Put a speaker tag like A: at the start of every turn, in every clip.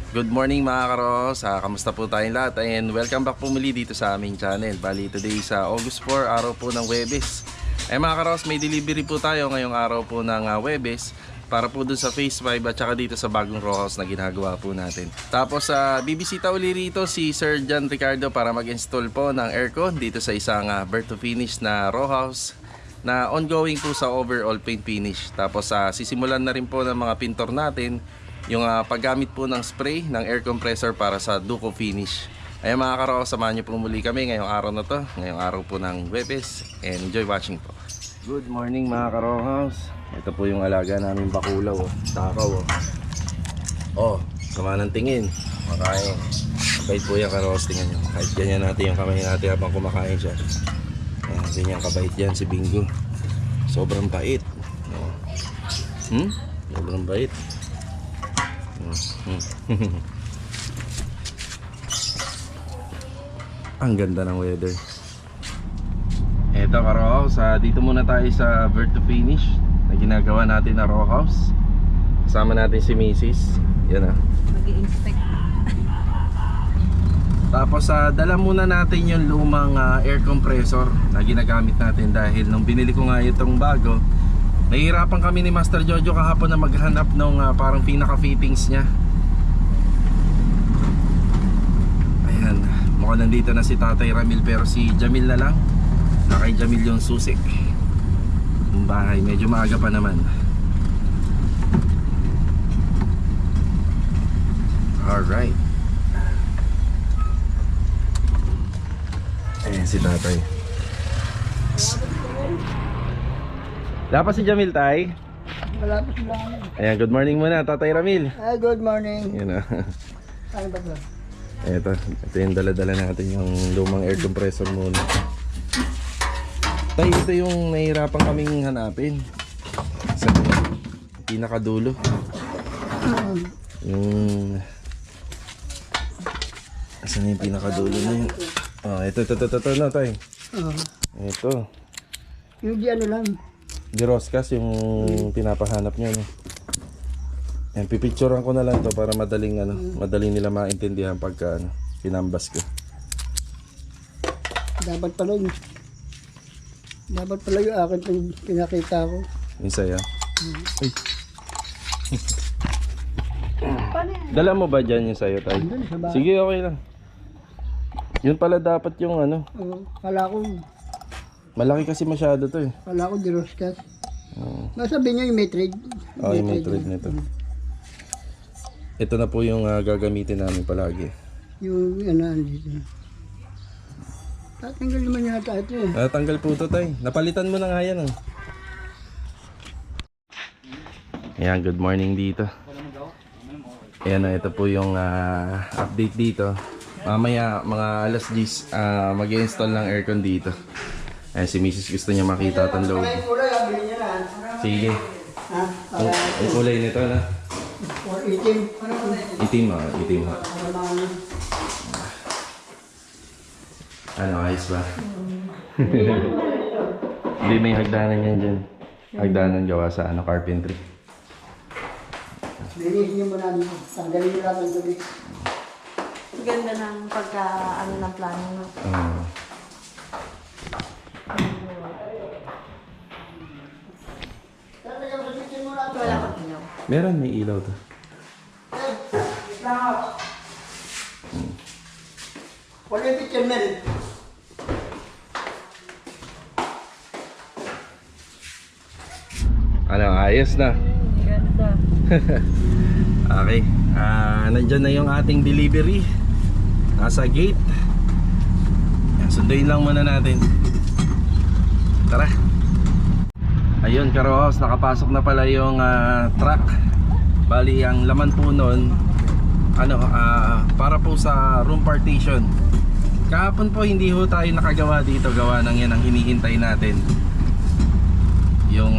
A: Good morning mga karos, kamusta po tayong lahat and welcome back po muli dito sa aming channel. Bali today sa August 4, araw po ng Huwebes. Mga karos, may delivery po tayo ngayong araw po ng Huwebes para po dun sa Phase 5 at saka dito sa bagong row house na ginagawa po natin. Tapos bibisita uli rito si Sir John Ricardo para mag-install po ng aircon dito sa isang birth to finish na row house na ongoing po sa overall paint finish. Tapos sisimulan na rin po ng mga pintor natin yung paggamit po ng spray ng air compressor para sa Duco finish. Ayan mga karo, samahan nyo po muli kami ngayong araw na to, ngayong araw po ng Huwebes, and enjoy watching po. Good morning mga karo house. Ito po yung alaga namin bakulaw, takaw. Sama ng tingin, makain. Bait po yung karo house, tingnan nyo. Kahit ganyan natin yung kamay natin habang kumakain siya. Ayan, ganyan kabait yan si Bingo. Sobrang bait. Sobrang bait. Ang ganda ng weather. Eto ka-row house, dito muna tayo sa birth to finish na ginagawa natin na row house. Kasama natin si Mrs. Yan
B: Mag-i-inspect.
A: Tapos dala muna natin yung lumang air compressor na ginagamit natin dahil nung binili ko nga itong bago, nahihirapan kami ni Master Jojo kahapon na maghanap ng parang pinaka-fittings niya. Ayan, mukhang nandito na si Tatay Ramil pero si Jamil na lang. Na kay Jamil yung susik. Yung bahay, medyo maaga pa naman. Alright. Ayan si Tatay. Wala pa si Jamil, Tay?
B: Wala pa sila.
A: Ayan, good morning muna, Tatay Ramil.
B: Good morning.
A: Yan
B: Ano ba ito?
A: ito yung dala-dala natin, yung lumang air compressor muna. Tay, ito yung nahihirapan kaming hanapin sa pinakadulo. Yung asan yung pinakadulo na yun? Ito na, Tay. Ito
B: Yung di ano lang.
A: di Roscas yung pinapahanap nyo, no? Yan, pipicturean ko na lang to para madaling madaling nila maintindihan pagka pinambas ko.
B: Dapat pala yung akin yung pinakita ko.
A: Yung saya. Ay. Dala mo ba dyan yung sayo, Tay?
B: Andun sa bahay.
A: Sige, okay lang. Yun pala dapat yung
B: Kala ko
A: malaki kasi masyado to eh.
B: di Roscas. Nasabi niyo yung may trade.
A: Yung may thread nito. Ito na po yung gagamitin namin palagi.
B: Yung dito. Tatanggal naman yata ito eh.
A: Tanggal po to, Tay. Napalitan mo na nga yan. Ayan, good morning dito. Ayan, ito po yung update dito. Mamaya mga alas 10 mag-install ng aircon dito. Ayan, si Mrs. gusto niya makita itong loob. Sige. Ang kulay nito na?
B: Or itim.
A: Itim. Itim. Ano, ayos ba? Hindi, may hagdanan yan dyan. Hagdanan gawa sa carpentry.
B: Linisin niyo muna dito. Tanggalin niyo lang ang tubig.
C: Ganda ng pagka ng plano mo. Wala pa ilaw.
A: Meron, may ilaw to.
B: Wala yung picture meron.
A: Ano, ayos na.
C: Ganda.
A: Okay. Nandyan na yung ating delivery. Nasa gate. Sunduin lang muna natin. Tara. Ayun, karoos, nakapasok na pala yung truck. Bali, ang laman po nun para po sa room partition. Kahapon po hindi ho tayo nakagawa dito. Gawa ng yan ang hinihintay natin. Yung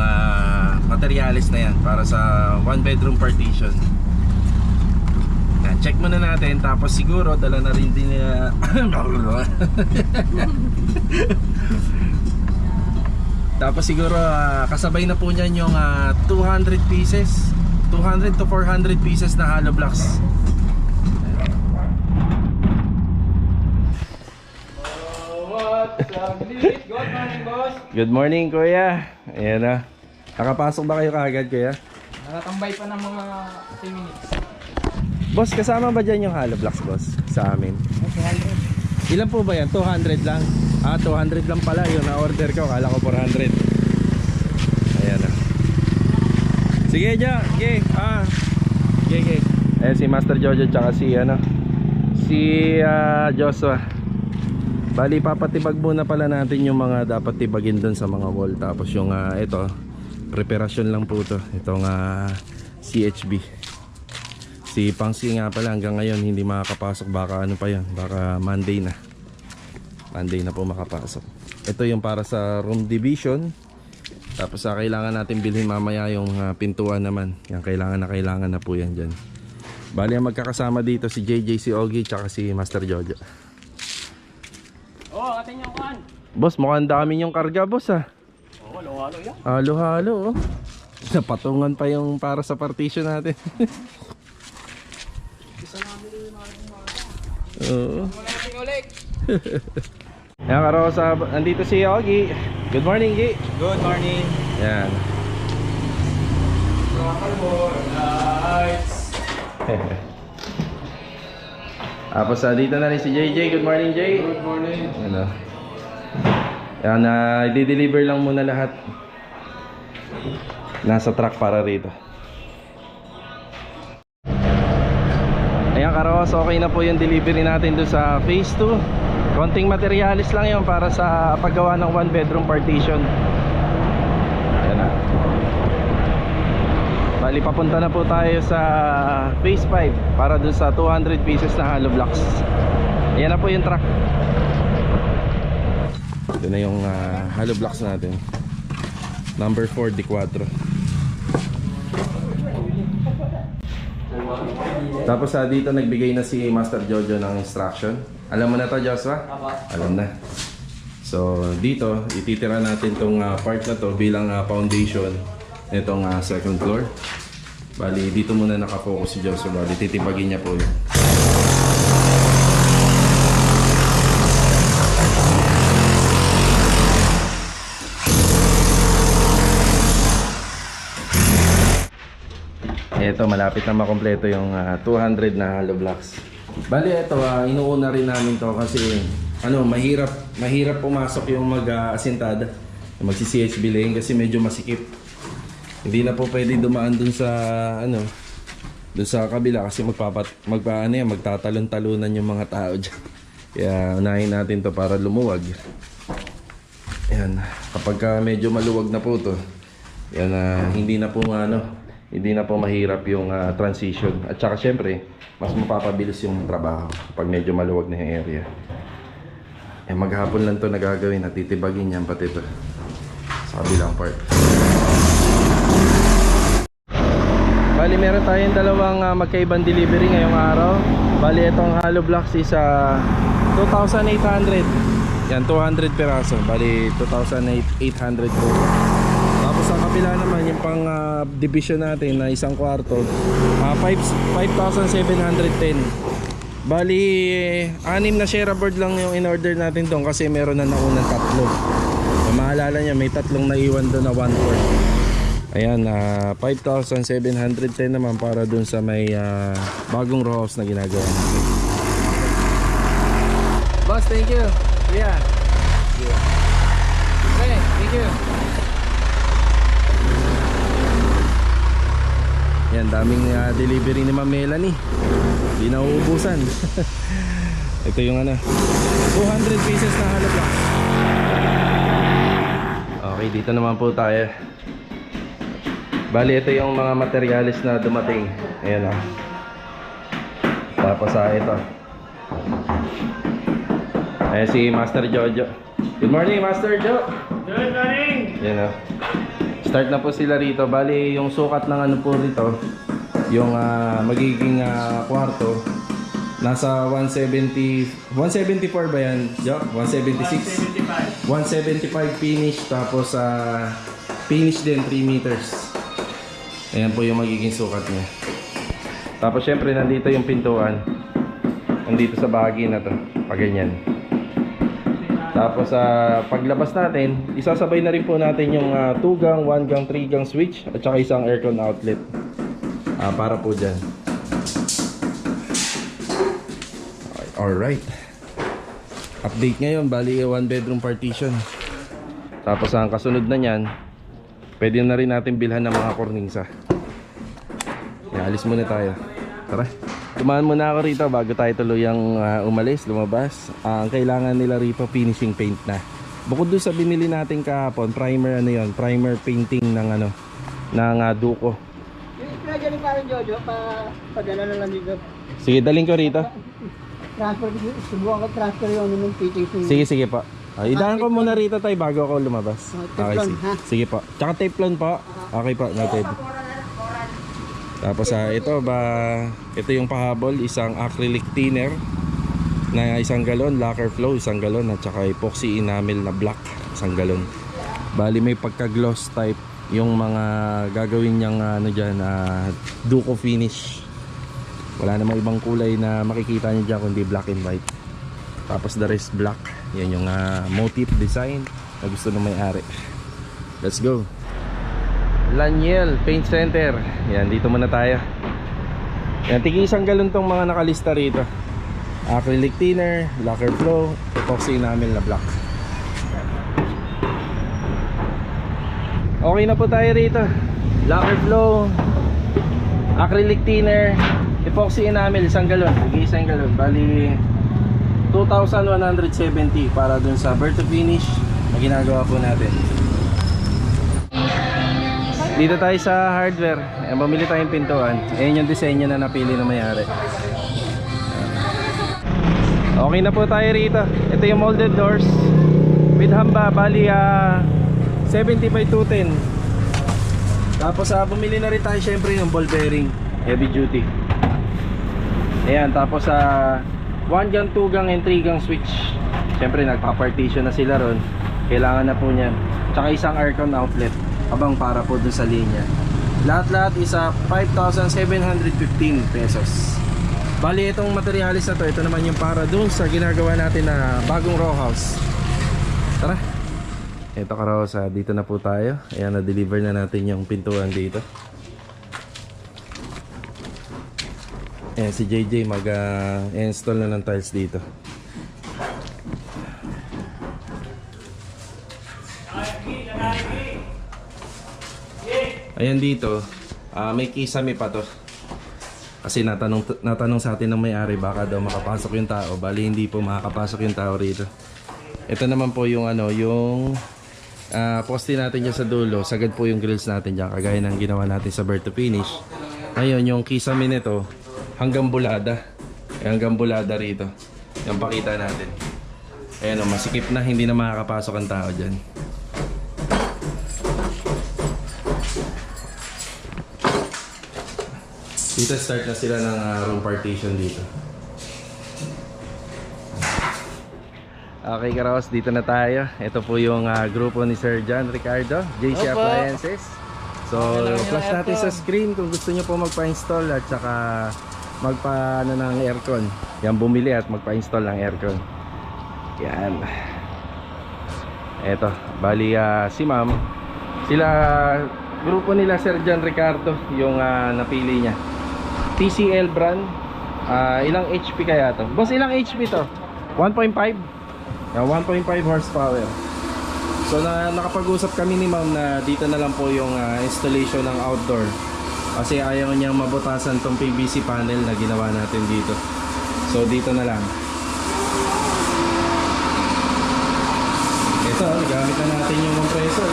A: materialis na yan para sa one bedroom partition. Yan, check muna natin. Tapos siguro dala na rin din Tapos siguro kasabay na po niyan yung 200 pieces, 200 to 400 pieces na hollow blocks
D: Good morning, boss.
A: Good morning, kuya. Ayan na. Nakapasok ba kayo kaagad, kuya?
D: Nakatambay pa ng mga 3 minutes.
A: Boss, kasama ba dyan yung hollow blocks, boss? Sa amin. Ilan po ba yan? 200 lang? 200 lang pala. Yun, na-order ko. Kala ko 400. Ayan na. Sige, Jo. Okay. Okay. Eh, si Master Jojo tsaka si, Joshua. Bali, papatibag muna pala natin yung mga dapat tibagin dun sa mga wall. Tapos yung, ito, preparasyon lang po to. Itong, CHB. Si Pangsi nga pala hanggang ngayon hindi makakapasok. Baka ano pa yun, baka Monday na po makapasok. Ito yung para sa room division. Tapos kailangan natin bilhin mamaya yung pintuan naman. Yan, kailangan na po yan dyan. Bali ang magkakasama dito si JJ, si Ogie, tsaka si Master Jojo.
D: Atin yung kan.
A: Boss, mukhang dami yung karga, boss
D: Halo-halo yan.
A: Halo-halo Napatungan pa yung para sa partition natin. Oo. Yan, karosa, nandito si Ogie. Good morning, Gi.
D: Good morning.
A: Yan.
D: Lights.
A: Tapos dito na rin si JJ. Good morning, Jay.
D: Good morning.
A: Ano? Yan, i-deliver lang muna lahat. Nasa truck para rito. Ayan, karos, okay na po yung delivery natin doon sa phase 2. Konting materialis lang yun para sa paggawa ng 1 bedroom partition. Ayan na. Bali, papunta na po tayo sa phase 5 para doon sa 200 pieces na hollow blocks. Ayan na po yung truck. Ito na yung hollow blocks natin. Number 4 D4. Tapos dito nagbigay na si Master Jojo ng instruction. Alam mo na to, Joshua? Alam na. So dito ititira natin tong part na to bilang foundation nitong second floor. Bali dito muna nakafocus si Joshua. Bali titibagin niya po yun. Ito, malapit na makompleto yung 200 na hollow blocks. Bali ito, inuuna rin namin to kasi mahirap pumasok yung mag-asintada, magsi-CHB lane kasi medyo masikip. Hindi na po pwede dumaan dun sa dun sa kabila kasi magtatalon-talunan yung mga tao dyan. Kaya unahin natin to para lumuwag. Ayan, kapag medyo maluwag na po to, yan, hindi na po mahirap yung transition. At saka syempre, mas mapapabilis yung trabaho kapag medyo maluwag na yung area. Eh, maghapon lang to nagagawin at titibagin yan pati ito sa kabilang part. Bali, meron tayong dalawang magkaibang delivery ngayong araw. Bali, itong hollow blocks is 2,800. Yan, 200 peraso. Bali, 2,800 po. Tapos sa kabila naman yung pang division natin na isang kwarto, 5,710. Bali, 6 na shareaboard lang yung in-order natin doon kasi meron na naunang 3. Kung maalala nyo, may 3 naiwan doon na 1/4. Ayan, 5,710 naman para doon sa may bagong row house na ginagawa natin. Boss, thank you. Yeah. Okay, thank you. Yan, daming delivery ni Ma'am Melanie. Hindi na uubusan. Ito yung 200 pieces na hollow blocks. Okay, dito naman po tayo. Bali, ito yung mga materialis na dumating. Ayan Tapos ito. Ayan si Master Jojo. Good morning, Master Jo.
D: Good morning.
A: Ayan Start na po sila rito. Bali, yung sukat ng po rito, yung magiging kwarto, nasa 174 ba yan, Jo? 176? 175 finish, tapos finish din 3 meters. Ayan po yung magiging sukat niya. Tapos syempre nandito yung pintuan. Nandito sa bahagi na to, pag ganyan. Tapos paglabas natin, isasabay na rin po natin yung 2 gang, 1 gang, 3 gang switch at saka isang aircon outlet. Para po dyan. Okay, alright. Update ngayon, bali 1 bedroom partition. Tapos ang kasunod na nyan, pwede na rin natin bilhan ng mga kornisa. Alis muna tayo. Tara. Dumaan muna ako rito bago tayo tuluyang lumabas. Ang kailangan nila rito finishing paint na. Bukod doon sa binili natin kahapon, primer primer painting ng Duco.
B: Pwede rin parang Jojo, padala na lang dito.
A: Sige, daling ko rito.
B: Transfer, subukan ko transfer yung ng fitting.
A: Sige po. Idaan ko muna rito tayo bago ako lumabas. Okay,
B: teflon,
A: sige.
B: ha?
A: Sige po. Tsaka teflon po. Okay po, noted. Tapos ito yung pahabol, isang acrylic thinner na 1 galon, lacquer flow 1 galon at saka epoxy enamel na black 1 galon. Bali may pagka-gloss type yung mga gagawin niyang Duco finish. Wala namang ibang kulay na makikita niyo diyan kundi black and white. Tapos the rest black. Yan yung motif design na gusto ng may-ari. Let's go. Laniel Paint Center. Yan, dito muna tayo. Yan, tigi 1 galon tong mga nakalista rito. Acrylic thinner, lacquer flow, epoxy enamel na black. Okay na po tayo rito. Lacquer flow, acrylic thinner, epoxy enamel 1 galon. Tigi 1 galon. Bali 2,170 para dun sa bird to finish na ginagawa po natin. Dito tayo sa hardware. Bumili tayong pintuan. Ayan yung disenyo na napili ng may-ari. Okay na po tayo rito. Ito yung molded doors with hamba. Bali 70 by 210. Tapos bumili na rin tayo syempre yung ball bearing heavy duty. Ayan. Tapos 1 gang, 2 gang and 3 gang switch. Syempre nagpa-partition na sila ron. Kailangan na po niyan. Tsaka isang aircon outlet abang para po dun sa linya. Lahat-lahat isa 5,715 pesos. Bali itong materialis na to, ito naman yung para dun sa ginagawa natin na bagong row house. Tara. Ito karosa, dito na po tayo. Ayan, na-deliver na natin yung pintuan dito. Ayan, si JJ mag-install na ng tiles dito. Ayan dito, may kisame pa to. Kasi natanong sa atin ng may-ari baka daw makapasok yung tao. Bali hindi po makakapasok yung tao rito. Ito naman po yung poste natin dyan sa dulo. Sagad po yung grills natin dyan, kagaya ng ginawa natin sa bird to finish. Ngayon yung kisame nito hanggang bulada. Hanggang bulada rito. Yung pakita natin. Ayan masikip na, hindi na makakapasok ang tao dyan. Dito start na sila ng room partition dito. Okay Karaos, dito na tayo. Ito po yung grupo ni Sir John Ricardo, JC Appliances. So flash natin sa screen kung gusto nyo po magpa-install at saka magpa-ano ng aircon. Yan, bumili at magpa-install ng aircon. Yan. Eto, bali si ma'am. Sila, grupo nila Sir John Ricardo yung napili niya. TCL brand. Ilang HP kaya to? Boss, ilang HP to? 1.5? 1.5 horsepower. So nakapag-usap kami ni ma'am na dito na lang po yung installation ng outdoor. Kasi ayaw niyang mabutasan tong PVC panel na ginawa natin dito. So dito na lang. Ito, gamit na natin yung compressor.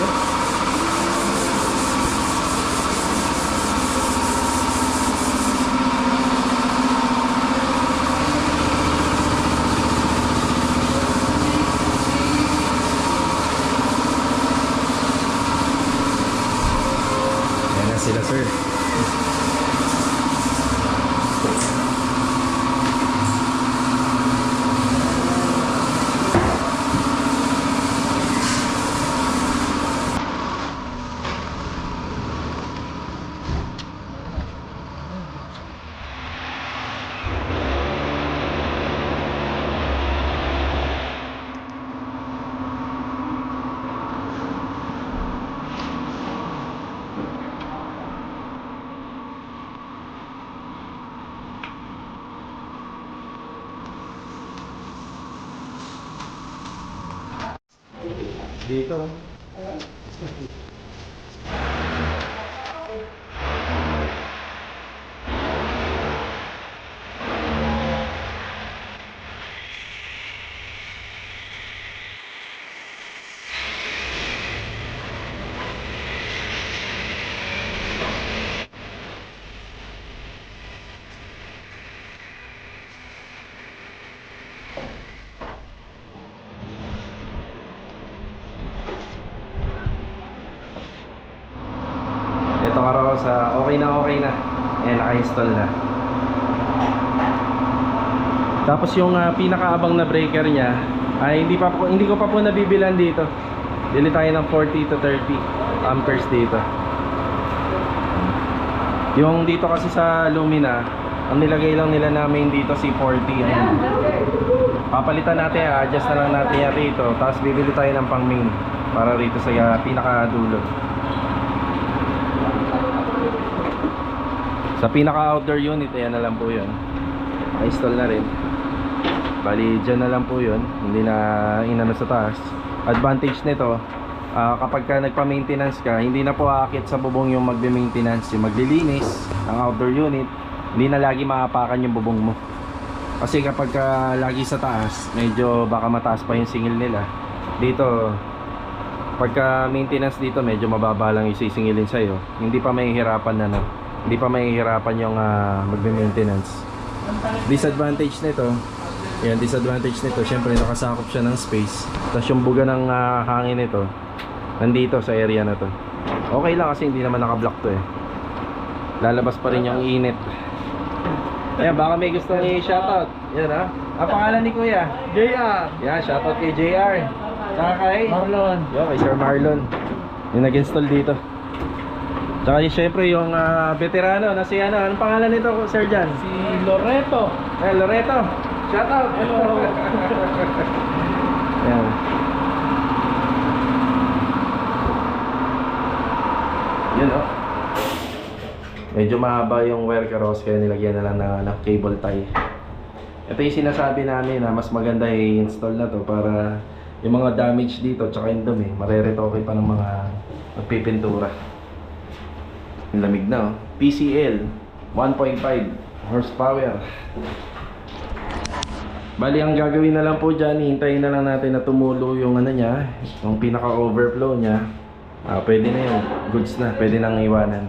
A: Sila sir. Dito. Ito ka raw sa okay na. Ayan, naka-install na. Tapos yung pinakaabang na breaker niya ay hindi ko pa po nabibilan dito. Bili tayo ng 40 to 30 amperes dito. Yung dito kasi sa Lumina, ang nilagay lang nila namin dito si 40. Ayan. Papalitan natin, adjust na lang natin yan rito. Tapos bibili tayo ng pang main para rito sa pinakadulo. Sa pinaka-outdoor unit, ayan na lang po yun. Na-install na rin. Bali, dyan na lang po yun. Hindi na inano sa taas. Advantage nito, kapag ka nagpa-maintenance ka, hindi na po aakit sa bubong yung magbe-maintenance. Yung maglilinis, ang outdoor unit, hindi na lagi maapakan yung bubong mo. Kasi kapag ka lagi sa taas, medyo baka mataas pa yung singil nila. Dito, pagka maintenance dito, medyo mababa lang yung sisingilin sa'yo. Hindi pa mahihirapan na Hindi pa mahihirapan yung magbe-maintenance. Disadvantage nito, syempre nakasakop siya ng space. Tapos yung buga ng hangin nito, nandito sa area na to. Okay lang kasi hindi naman naka-block to eh. Lalabas pa rin yung init. Ayan, baka may gusto niya i-shoutout. Yan ha. Ang pangalan ni Kuya?
D: JR.
A: Yan, shoutout kay JR. Saka kay
D: Marlon.
A: Yo, kay Sir Marlon. Yung nag-install dito. Tsaka syempre yung veterano na si ano, anong pangalan nito, Sir Jan?
D: Si Loreto.
A: Loreto. Shout out.
D: Hello.
A: Yan. Yun oh. Medyo mahaba yung wire carros kaya nilagyan na lang ng cable tie. Ito yung sinasabi namin na mas maganda i-install na to para yung mga damage dito tsaka yung dumi mareretoke pa ng mga magpipintura. Yung lamig na oh. PCL 1.5 horsepower. Bali ang gagawin na lang po dyan, hintayin na lang natin na tumulo yung ano niya, yung pinaka overflow niya. Pwede na yun, goods na, pwede nang iwanan.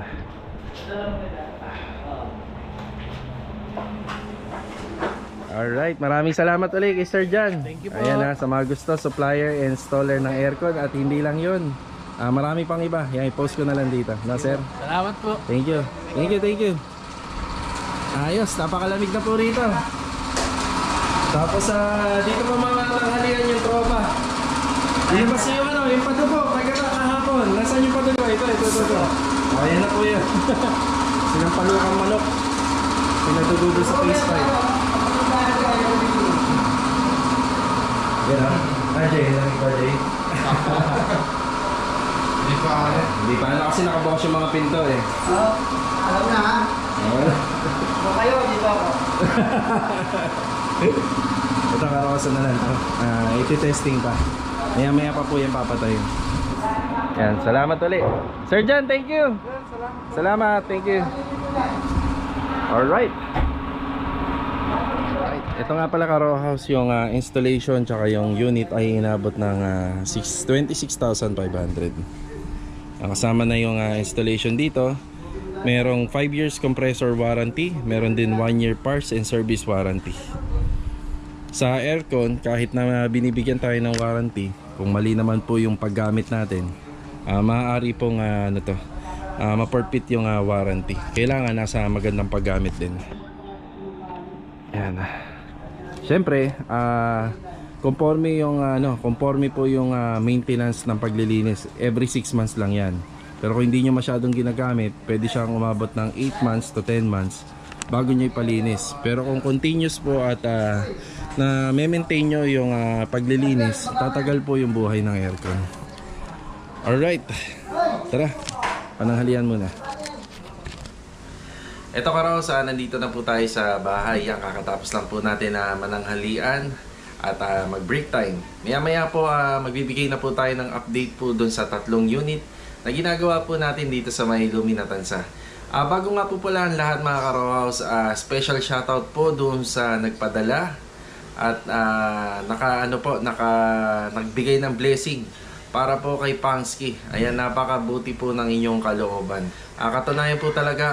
A: Alright, maraming salamat ulit kay Sir Jan.
D: Thank you po.
A: Ayan na, sa mga gusto, supplier and installer ng aircon. At hindi lang yun, marami pang iba. Yan, i-post ko na lang dito. Na sir?
D: Salamat po.
A: Thank you. Thank you. Ayos, napakalamig na po rito. Tapos dito pa mga tanghalian yung tropa. Ilabas niyo yung yung padugo, pagkakahapon. Nasaan yung padugo? Ito. Ayan na po yun. Sinampalukang manok. Pinadududo sa face pipe. Yan ha? Jay, nangit pa Jay? Hindi pa na kasi nakabukas yung mga pinto eh.
B: Alam na ha? Kung kayo, di ba ako?
A: Ito karosa na lang to. Iti-testing pa. Maya pa po yung papatayin. Yan, salamat ulit. Sir Jan, thank you. Salamat, thank you. Alright. Ito nga pala ka-row house yung installation tsaka yung unit ay inabot ng 26,500. Ang kasama na yung installation dito. Merong 5 years compressor warranty, meron din 1 year parts and service warranty. Sa aircon, kahit na binibigyan tayo ng warranty, kung mali naman po yung paggamit natin, maaari pong ma-forfeit yung warranty. Kailangan nasa magandang paggamit din. Yan. Siyempre, conforme po yung maintenance ng paglilinis. Every 6 months lang yan. Pero kung hindi nyo masyadong ginagamit, pwede siyang umabot ng 8 months to 10 months bago nyo ipalinis. Pero kung continuous po at na maintain nyo yung paglilinis, tatagal po yung buhay ng aircon. Alright, tara, pananghalian muna. Ito ka raw, nandito na po tayo sa bahay. Kakatapos lang po natin na mananghalian. at mag-break time. Maya-maya po magbibigay na po tayo ng update po dun sa 3 unit na ginagawa po natin dito sa may Luminatansa. Bago nga po pala ang lahat mga ka-row house, special shoutout po dun sa nagpadala at nagbigay ng blessing para po kay Pangsky. Ayan, napakabuti po ng inyong kalooban. Katunayan po talaga,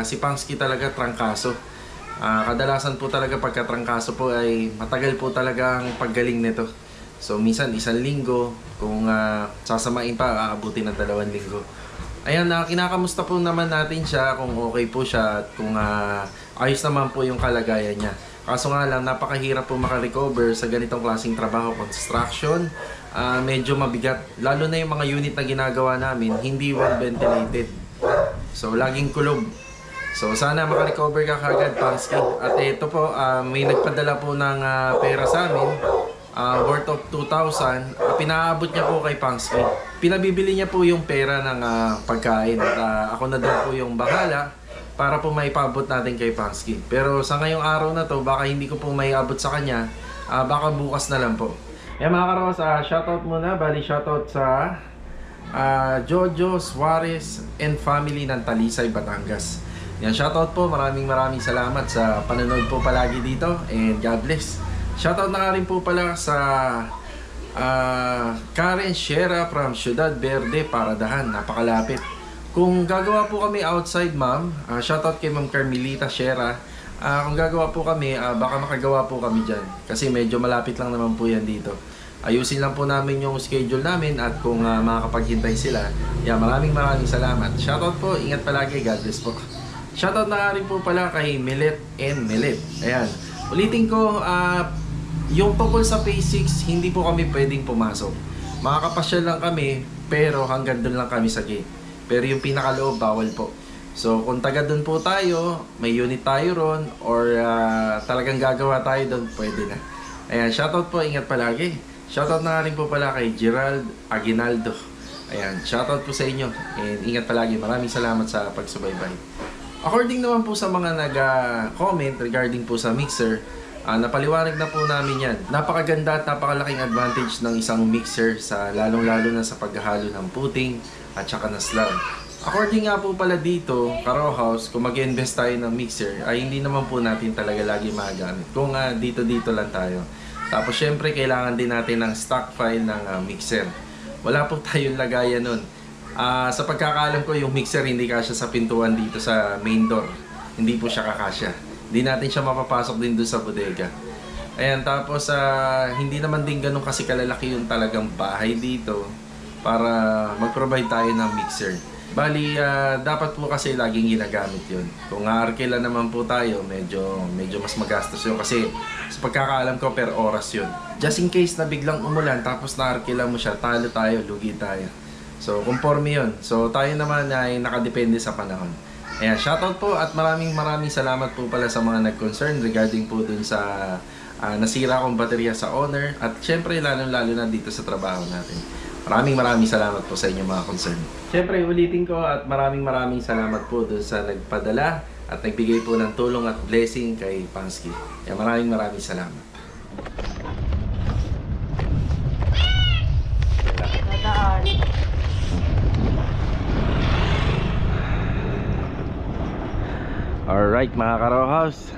A: si Pangsky talaga trangkaso. Kadalasan po talaga pagka trangkaso po ay matagal po talaga ang paggaling nito. So minsan 1 linggo, kung sasamain pa, aabutin ng 2 linggo. Ayan, kinakamusta po naman natin siya kung okay po siya at kung ayos naman po yung kalagayan niya. Kaso nga lang, napakahirap po makarecover sa ganitong klaseng trabaho, construction. Medyo mabigat, lalo na yung mga unit na ginagawa namin, hindi well ventilated. So laging kulob. So sana makarecover ka kagad, Pangsky. At ito po, may nagpadala po ng pera sa amin, worth of 2,000. Pinaabot niya po kay Pangsky. Pinabibili niya po yung pera ng pagkain. At ako na daw po yung bahala para po maipabot natin kay Pangsky. Pero sa ngayong araw na to, baka hindi ko po maiabot sa kanya. Baka bukas na lang po. Yan mga karos, shoutout muna. Bali shoutout sa Jojo Suarez and family ng Talisay, Batangas. Yan, shoutout po. Maraming salamat sa panonood po palagi dito. And God bless. Shoutout na nga rin po pala sa Karen Shera from Ciudad Verde, Paradahan. Napakalapit. Kung gagawa po kami outside, ma'am, shoutout kay Ma'am Carmelita Shera. Kung gagawa po kami, baka makagawa po kami dyan. Kasi medyo malapit lang naman po yan dito. Ayusin lang po namin yung schedule namin at kung makakapaghintay sila. Yeah, maraming salamat. Shoutout po, ingat palagi, God bless po. Shoutout na rin po pala kay Millet and Millet. Ayan, ulitin ko, yung tungkol sa Phase 6, hindi po kami pwedeng pumasok. Makakapasyal lang kami, pero hanggang doon lang kami sa gate. Pero yung pinakaloob, bawal po. So, kung taga doon po tayo, may unit tayo ron, or talagang gagawa tayo doon, pwede na. Ayan, shoutout po, ingat palagi. Shoutout na rin po pala kay Gerald Aguinaldo. Ayan, shoutout po sa inyo. And ingat palagi. Maraming salamat sa pagsubaybay. According naman po sa mga nag-comment regarding po sa mixer, napaliwanag na po namin yan. Napakaganda at napakalaking advantage ng isang mixer sa lalong-lalo na sa paghahalo ng puting at saka na slab. According nga po pala dito, ka-row house, kung mag-invest tayo ng mixer, ay hindi naman po natin talaga lagi magagamit. Kung dito lang tayo. Tapos syempre kailangan din natin ng stock file ng mixer. Wala po tayong lagayan nun. Sa pagkakaalam ko, yung mixer hindi kasya sa pintuan dito sa main door. Hindi po siya kakasya. Hindi natin siya mapapasok din doon sa bodega. Ayan, tapos hindi naman din ganun kasi kalalaki yung talagang bahay dito para mag-provide tayo ng mixer. Bali, dapat po kasi laging ginagamit yun. Kung arkela naman po tayo, medyo mas magastos yun kasi sa pagkakaalam ko per oras yun. Just in case na biglang umulan tapos naarkela mo siya, talo tayo, lugi tayo. So, conforme yun. So, tayo naman ay nakadepende sa panahon. Ayan, shoutout po at maraming salamat po pala sa mga nag-concern regarding po dun sa nasira kong baterya sa owner at syempre lalo na dito sa trabaho natin. Maraming salamat po sa inyo mga concern. Syempre ulitin ko at maraming salamat po dun sa nagpadala at nagbigay po ng tulong at blessing kay Pangsky. Kaya maraming salamat.
C: Dadaan.
A: Alright mga ka-row house,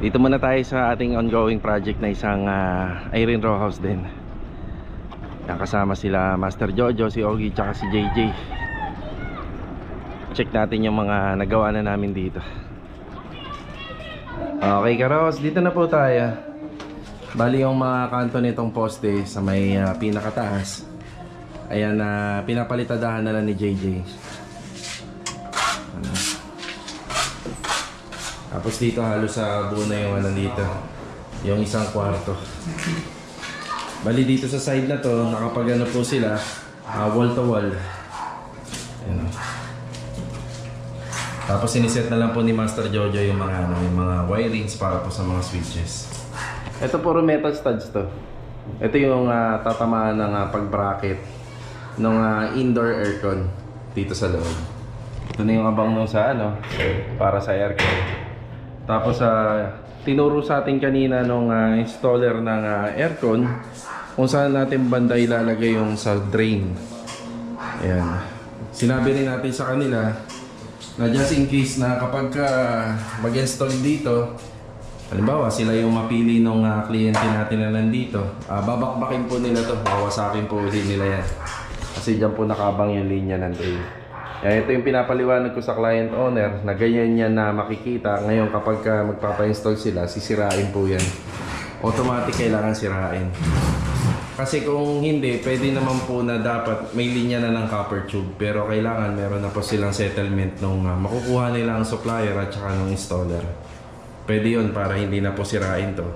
A: dito muna tayo sa ating ongoing project na isang Irene row house din. Kasama sila Master Jojo, si Ogie, tsaka si JJ. Check natin yung mga nagawa na namin dito. Okay ka-row house, dito na po tayo. Bali yung mga kanto nitong poste sa may pinakataas, ayan, pinapalitadahan na lang ni JJ. Tapos dito halos sa buo na yung dito, yung isang kwarto. Bali dito sa side na to, nakapag po sila, wall to wall. Ayan. Tapos siniset na lang po ni Master Jojo yung mga wirings para po sa mga switches. Ito puro metal studs to. Ito yung tatamaan ng pag-bracket ng indoor aircon dito sa loob. Ito na yung abang nung sa para sa aircon. Tapos tinuro sa atin kanina nung installer ng aircon kung saan natin banda ilalagay yung sa drain. Ayan. Sinabi rin natin sa kanila na just in case na kapag mag-install dito, halimbawa sila yung mapili nung kliyente natin na nandito, babakbakin po nila to, bawasakin po ulit nila yan. Kasi dyan po nakabang yung linya ng drain. Kaya ito yung pinapaliwanag ko sa client owner na ganyan yan na makikita. Ngayon kapag magpapa-install sila, sisirain po yan. Automatic kailangan sirain. Kasi kung hindi, pwede naman po na dapat may linya na ng copper tube. Pero kailangan meron na po silang settlement nung makukuha nila ang supplier at saka ng installer. Pwede yun para hindi na po sirain to.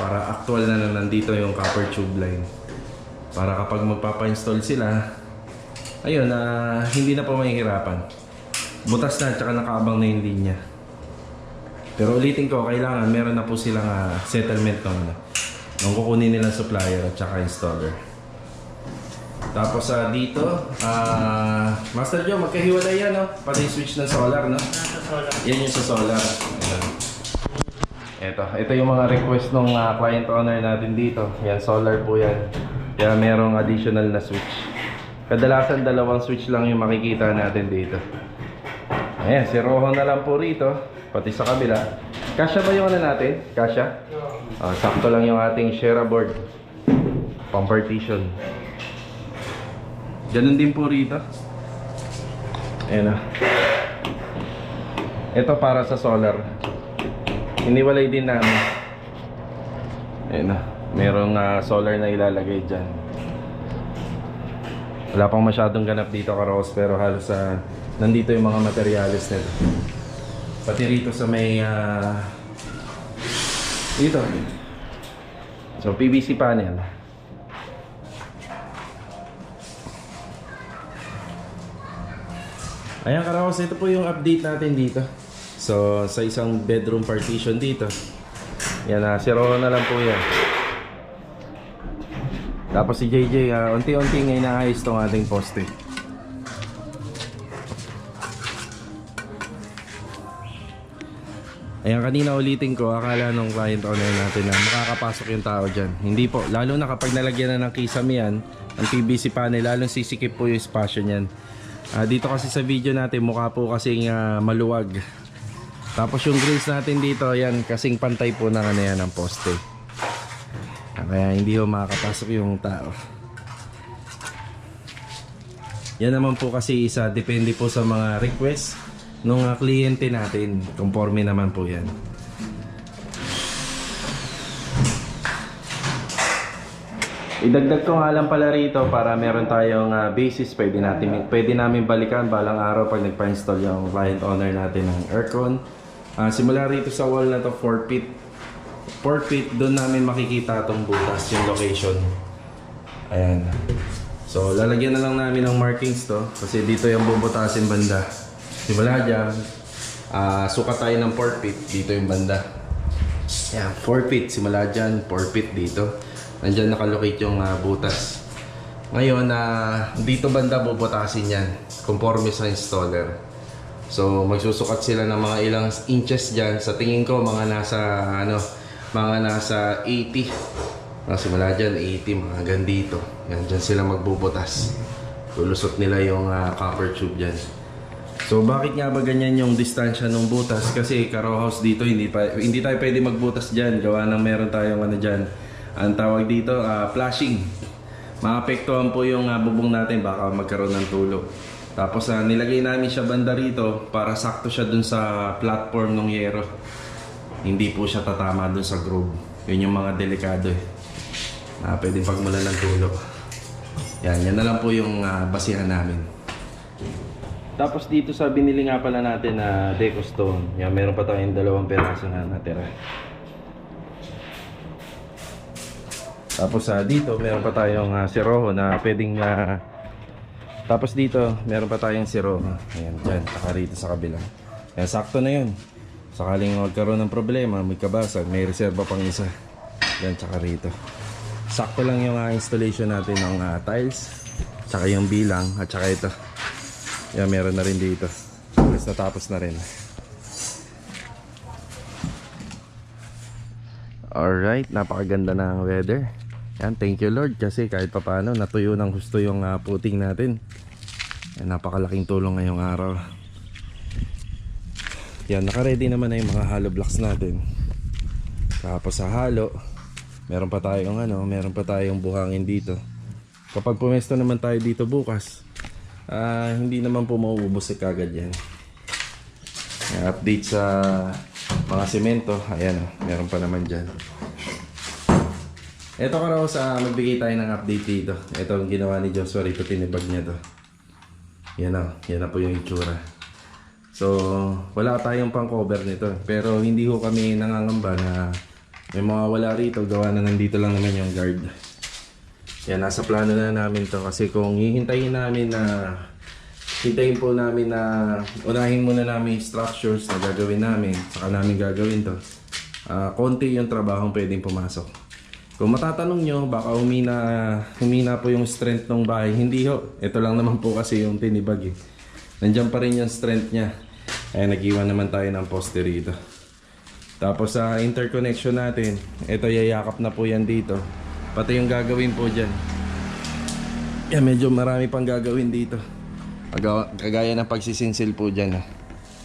A: Para actual na nandito yung copper tube line. Para kapag magpapa-install sila, ayun, hindi na po mahihirapan. Butas na, tsaka nakaabang na yung linya. Pero ulitin ko, kailangan meron na po silang settlement nung kukunin nilang supplier at tsaka installer. Tapos dito, Master Joe, magkahiwalay yan, no? Pati yung switch ng solar, no? Yan yung sa solar. Ayan. Ito yung mga request ng client owner natin dito. Yan, solar po yan. Kaya merong additional na switch. Kadalasan dalawang switch lang yung makikita natin dito. Ayan, si Rojo na lang po rito. Pati sa kabila. Kasya ba yung natin? Kasya? Sakto lang yung ating Shera board. Pang partition. Ganun din po rito. Ayan na. Ito para sa solar. Iniwalay din namin. Ayan na. Merong solar na ilalagay dyan. Wala pang masyadong ganap dito Karos, pero halos nandito yung mga materyales nito. Pati rito sa may dito. So PVC panel. Ayan Karos, ito po yung update natin dito. So sa isang bedroom partition dito. Yan si Roro na lang po yan. Tapos si JJ, unti-unti ngayon inaayos itong ating poste. Ayan, kanina ulitin ko, akala nung client owner natin na makakapasok yung tao dyan. Hindi po, lalo na kapag nalagyan na ng kisame yan, ang PVC panel, lalong sisikip po yung espasyo niyan. Dito kasi sa video natin, mukha po kasing maluwag. Tapos yung grills natin dito, yan, kasing pantay po na yan ng poste. Kaya hindi ho makakapasok yung tao. Yan naman po kasi isa, depende po sa mga request ng kliyente natin. Conforme naman po yan. Idagdag ko nga lang pala rito para meron tayong basis. Pwede namin balikan balang araw pag nagpa-install yung client owner natin ng aircon. Simula rito sa wall na to 4 feet. 4 feet, doon namin makikita itong butas, yung location. Ayan. So, lalagyan na lang namin ng markings to. Kasi dito yung bubutasin banda. Simula dyan, sukat tayo ng 4 feet. Dito yung banda. Ayan, 4 feet. Simula dyan, 4 feet dito. Nandyan nakalocate yung butas. Ngayon, dito banda bubutasin yan. Conforme sa installer. So, magsusukat sila ng mga ilang inches dyan. Sa tingin ko, mga nasa 80. Simula dyan 80, mga gandito. Yan, dyan sila magbubutas. Lulusot nila yung copper tube dyan. So bakit nga ba ganyan yung distansya ng butas? Kasi Karo House dito hindi tayo pwede magbutas dyan. Gawa ng meron tayong dyan. Ang tawag dito flashing. Maapektuhan po yung bubong natin, baka magkaroon ng tulog. Tapos nilagay namin siya banda rito para sakto siya dun sa platform ng yero. Hindi po siya tatama dun sa groove. Yun yung mga delikado pwedeng pagmulan ng tulo. Yan na lang po yung basihan namin. Tapos dito sa binili nga pala natin na deco stone. Yan, meron pa tayong 2 peraso na natira. Tapos dito meron pa tayong siroho na pwedeng tapos dito meron pa tayong siroho. Ayan, dyan, saka rito sa kabila. Yan, sakto na yun. Sakaling magkaroon ng problema, may kabasag, may reserva pang isa. Yan, tsaka rito. Sakto lang yung installation natin ng tiles, tsaka yung bilang, at tsaka ito. Yan, meron na rin dito. Tapos natapos na rin. Alright, napakaganda ng weather. Yan, thank you Lord kasi kahit papano natuyo ng gusto yung puting natin. Yan, napakalaking tulong ngayong araw. Yan, naka-ready naman na yung mga hollow blocks natin. Tapos sa halo, meron pa tayong buhangin dito. Kapag pumesto naman tayo dito bukas, hindi naman po mauubos kagad yan. Update sa mga semento, ayan meron pa naman dyan. Ito ka raw sa magbigay tayo ng update dito. Ito ang ginawa ni Joshua rito, tinibag niya to. Yan na po yung itsura. So wala tayong pang cover nito, pero hindi ho kami nangangamba na may mawawala rito, gawa na nandito lang naman yung guard. Yan, nasa plano na namin to kasi kung hihintayin namin na hintayin po namin na unahin muna namin yung structures na gagawin namin, saka namin gagawin to, konti yung trabaho pwedeng pumasok. Kung matatanong nyo, baka humina po yung strength ng bahay. Hindi ho, ito lang naman po kasi yung tinibag eh. Nandiyan pa rin yung strength nya. Ay, nag-iwan naman tayo ng poste rito. Tapos sa interconnection natin, ito yayakap na po yan dito. Pati yung gagawin po dyan. Yan, medyo marami pang gagawin dito. Kagaya ng pagsisinsil po dyan.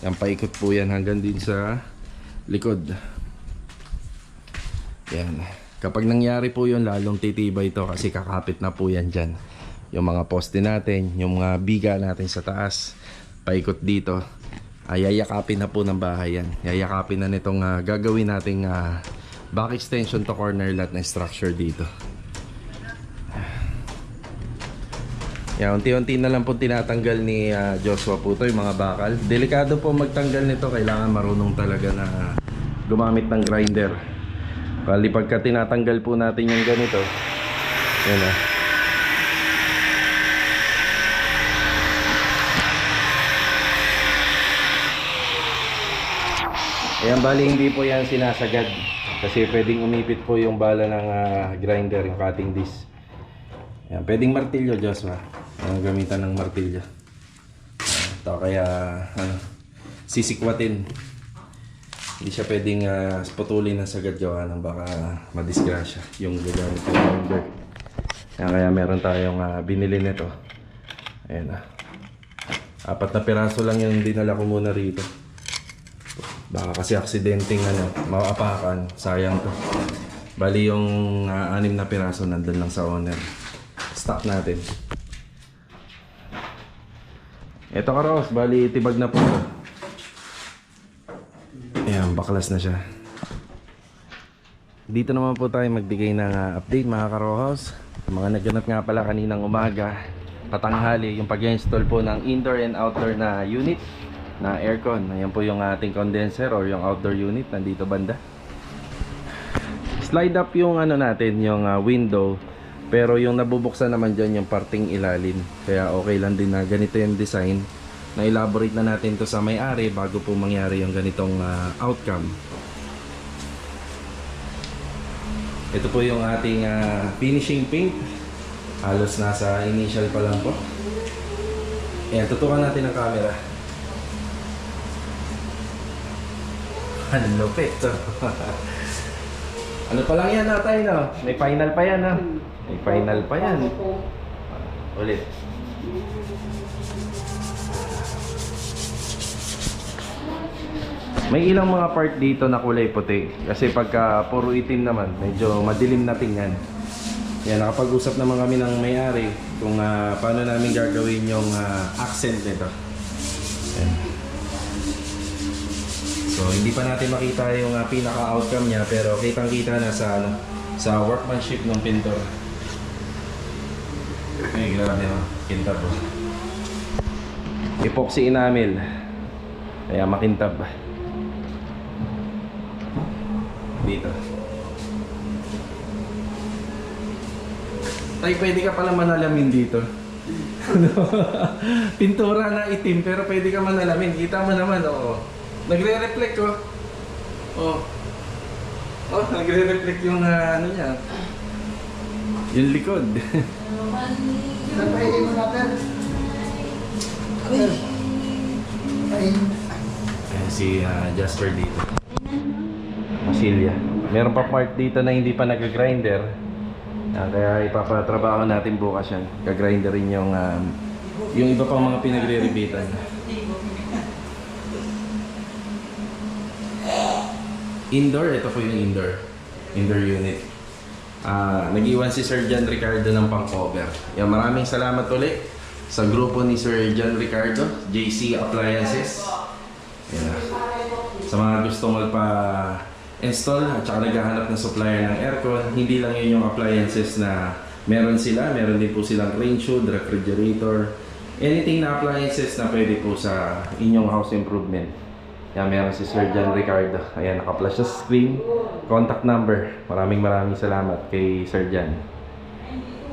A: Yan, paikot po yan hanggang din sa likod. Yan. Kapag nangyari po yun, lalong titibay ito kasi kakapit na po yan dyan. Yung mga poste natin, yung mga biga natin sa taas, paikot dito. Yayakapin na po ng bahay yan. Yayakapin na nitong gagawin nating back extension to corner lot na structure dito. Yan, unti-unti na lang po tinatanggal ni Joshua po ito, yung mga bakal. Delikado po magtanggal nito, kailangan marunong talaga na gumamit ng grinder. Bali pagka tinatanggal po natin yung ganito, yan o. Ayan, bali hindi po yan sinasagad kasi pwedeng umipit po yung bala ng grinder, yung cutting disc. Ayan, pwedeng martilyo, Joshua. Gamitan ng martilyo. Ito kaya sisikwatin. Hindi siya pwedeng putulin ng sagad gawa ng baka madisgrasya yung gagamit ng grinder. Ayan, kaya meron tayong binili nito. Ayan 4 na piraso lang yung dinala ko muna rito. Baka kasi aksidenteng maapakan, sayang to. Bali yung 6 na piraso nandun lang sa owner. Stock natin. Ito ka Ross, bali tibag na po. Ayan, baklas na siya. Dito naman po tayo magbigay ng update mga karohos. Mga naganap nga pala kaninang umaga, patanghali, yung pag-install po ng indoor and outdoor na unit na aircon. Ayan po yung ating condenser or yung outdoor unit nandito banda. Slide up yung natin, yung window, pero yung nabubuksan naman dyan yung parting ilalim. Kaya okay lang din na ganito yung design. Na elaborate na natin to sa may-ari bago po mangyari yung ganitong outcome. Ito po yung ating finishing paint. Halos nasa initial pa lang po. Ayan, tutukan natin ang camera. Ang lupit to. Ano pa lang yan natin, no? May final pa yan, no? May final pa yan. Ulit. May ilang mga part dito na kulay puti. Kasi pagka puro itim naman, medyo madilim na tingnan. Yan, nakapag-usap naman kami ng may-ari kung paano namin gagawin yung accent nito. Yan. So hindi pa natin makita yung pinaka-outcome niya, pero kitang-kita na sa workmanship ng pintor. Ay, grabe no, kintab po. Epoxy enamel. Kaya makintab. Dito. Tay, pwede ka pala manalamin dito. Pintura na itim pero pwede ka manalamin. Kita mo naman, oo. Nagre-reflect oh. Oh. Oh, nagre-reflect yung niya. Yung likod.
B: Pwede mo natin.
A: Ayan si Jasper dito. Masilya. Meron pa part dito na hindi pa nag-grinder. Kaya ipapatrabaho natin bukas yan. Gagrinderin yung iba pang mga pinagre-rebitan. Indoor, ito po yung indoor unit. Nag-iwan si Sir John Ricardo ng pang-cover. Yan, maraming salamat ulit sa grupo ni Sir John Ricardo, JC Appliances. Yan. Sa mga gustong magpa-install at saka naghahanap ng supplier ng aircon, hindi lang yun yung appliances na meron sila. Meron din po silang range hood, refrigerator, anything na appliances na pwede po sa inyong house improvement. Yan, meron si Sir John Ricardo. Ayan, naka-flash sa screen. Contact number. Maraming salamat kay Sir John.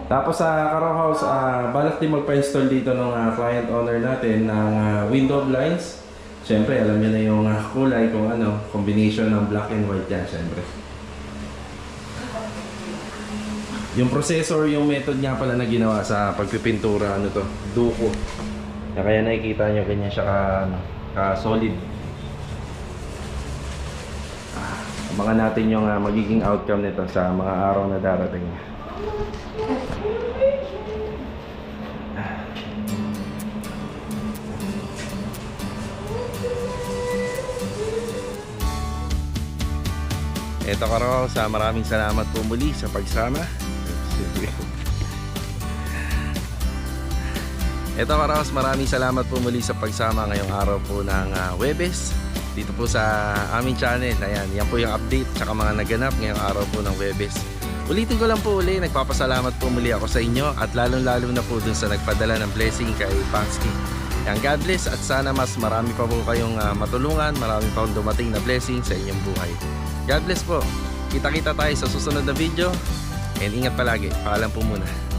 A: Tapos sa Caro House, balak din magpa-install dito ng client owner natin ng window blinds. Siyempre, alam niyo na yung kulay kung ano, combination ng black and white yan, siyempre. Yung processor, yung method nga pala na ginawa sa pagpipintura, ano to, duko. Kaya nakikita nyo ganyan siya solid. Abangan natin yung magiging outcome nito sa mga araw na darating. Ito Karo, maraming salamat po muli sa pagsama. Ito Karos, maraming salamat po muli sa pagsama ngayong araw po ng Huwebes dito po sa aming channel. Ayan, yan po yung update tsaka mga naganap ngayong araw po ng Huwebes. Ulitin ko lang po uli, nagpapasalamat po muli ako sa inyo at lalong-lalo na po dun sa nagpadala ng blessing kay Pansky. Yan, God bless at sana mas marami pa po kayong matulungan, marami pa akong dumating na blessing sa inyong buhay. God bless po. Kita-kita tayo sa susunod na video and ingat palagi. Paalam po muna.